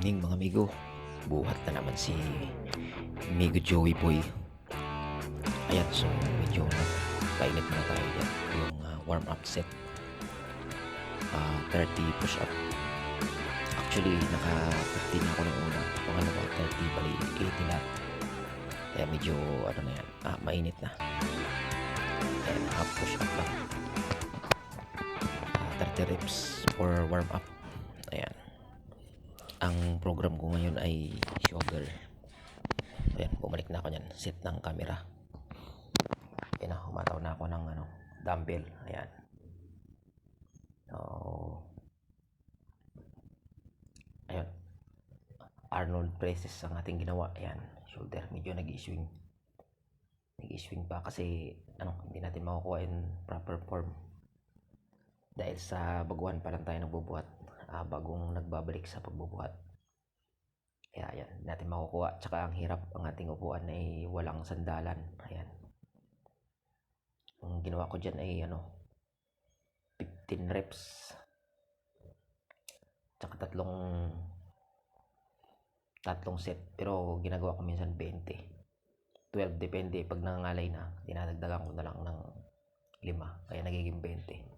evening mga amigo. Buhat na naman si Amigo Joey Boy. Ayan, so medyo painit na tayo dyan. Yung warm up set. 30 push up. Actually, naka 15 ako ng una. Pangalawa, 30 bali 80 lahat. Kaya medyo na yan, mainit na. Ayan, half push up lang. 30 reps for warm up. Ayan. Ang program ko ngayon ay shoulder. Ayan, bumalik na ako nyan. Set ng camera. Ayan na, humataw na ako ng dumbbell. Ayan. So, ayun. Arnold presses ang ating ginawa. Ayan, shoulder. Medyo nag-i-swing. Nag-i-swing pa kasi hindi natin makukuha in proper form. Dahil sa baguhan pa lang tayo nagbubuhat. Bagong nagbabalik sa pagbubuhat. Kaya ayan, hindi natin makukuha. Tsaka ang hirap, ang ating upuan ay walang sandalan. Ayan. Ang ginawa ko dyan ay 15 reps. Tsaka tatlong set. Pero ginagawa ko minsan 20. 12 depende. Pag nangangalay na, dinadagdagan ko na lang ng 5. Kaya nagiging 20.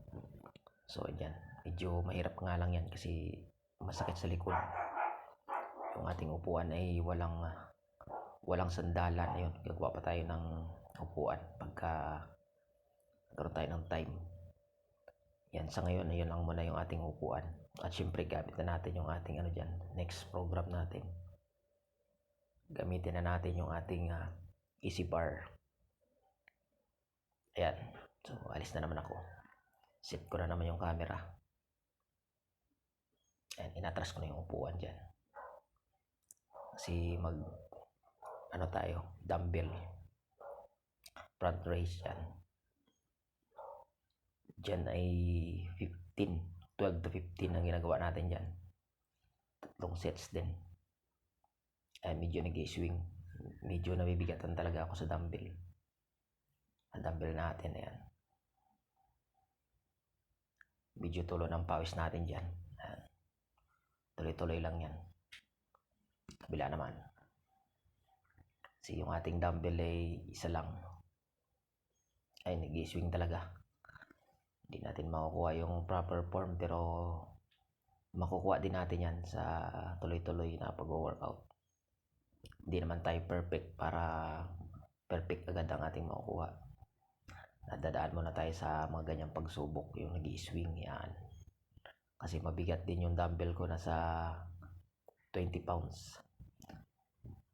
So ayan, medyo mahirap nga lang yan kasi masakit sa likod. Yung ating upuan ay walang sandalan. Ayun, gagawa pa tayo ng upuan pagka karoon tayo ng time. Yan, sa ngayon, ayun lang muna yung ating upuan. At syempre, gamit na natin yung ating dyan, next program natin. Gamitin na natin yung ating easy bar. Ayan, so alis na naman ako. Set ko na naman yung camera. Ayan, inatras ko na yung upuan dyan. Kasi tayo, dumbbell. Front raise yan. Dyan ay 12 to 15 ang ginagawa natin dyan. Tatlong sets din. Ayan, medyo nag-i-swing. Medyo nabibigatan talaga ako sa dumbbell. Ang dumbbell natin, ayan. Medyo tulo ng pawis natin dyan. Ayan. Tuloy-tuloy lang yan. Kabila naman. Kasi yung ating dumbbell ay isa lang. Ay, nag-i-swing talaga. Hindi natin makukuha yung proper form, pero makukuha din natin yan sa tuloy-tuloy na pag-workout. Hindi naman tayo perfect para perfect agad ang ating makukuha. Nadadaan muna tayo sa mga ganyang pagsubok, yung nag-i-swing yan. Kasi mabigat din yung dumbbell ko, nasa 20 pounds.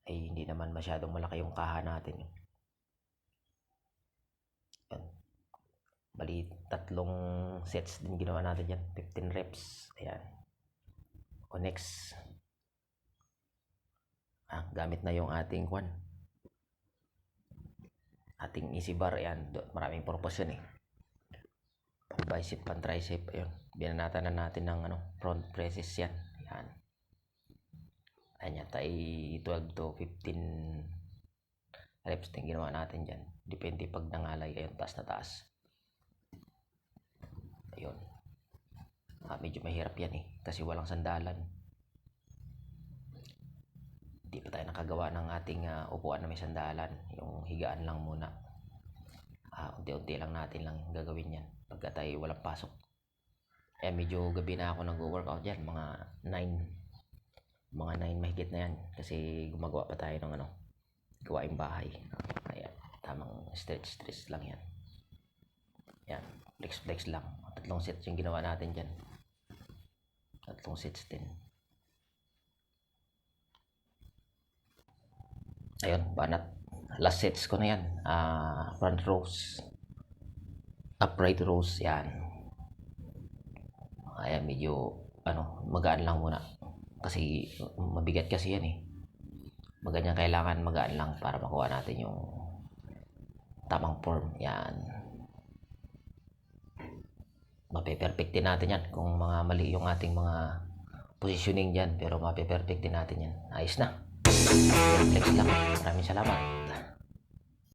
Ay hindi naman masyadong malaki yung kaha natin. Yan. Bali, 3 sets din ginawa natin yan. 15 reps. Ayan. O next. Gamit na yung ating ating easy bar. Ayan. Maraming purpose yan eh. Pang bicep, pang tricep. Ayan. Binanatan na natin ng front presses yan. Ayan. Ayan yata ay 12 to 15 reps din ginawa natin dyan. Depende pag nangalay. Ayun, taas na taas. Ayun. Medyo mahirap yan eh. Kasi walang sandalan. Hindi pa tayo nakagawa ng ating upuan na may sandalan. Yung higaan lang muna. Unti-unti lang natin lang gagawin yan. Pagka tayo walang pasok. Medyo gabi na ako nag-workout dyan. Mga 9 mahigit na yan. Kasi gumagawa pa tayo ng gawaing bahay. Ayan. Tamang stretch lang yan. Yan. Flex lang. 3 sets yung ginawa natin dyan. 3 sets din. Ayun, banat. Last sets ko na yan. Front rows. Upright rows. Yan. Ayan, medyo magaan lang muna. Kasi mabigat kasi yan eh. Maganyan kailangan magaan lang para makuha natin yung tamang form. Yan. Mape-perfect din natin yan kung mga mali yung ating mga positioning dyan, pero mape-perfect din natin yan. Ayos na. Flex lang. Maraming salamat.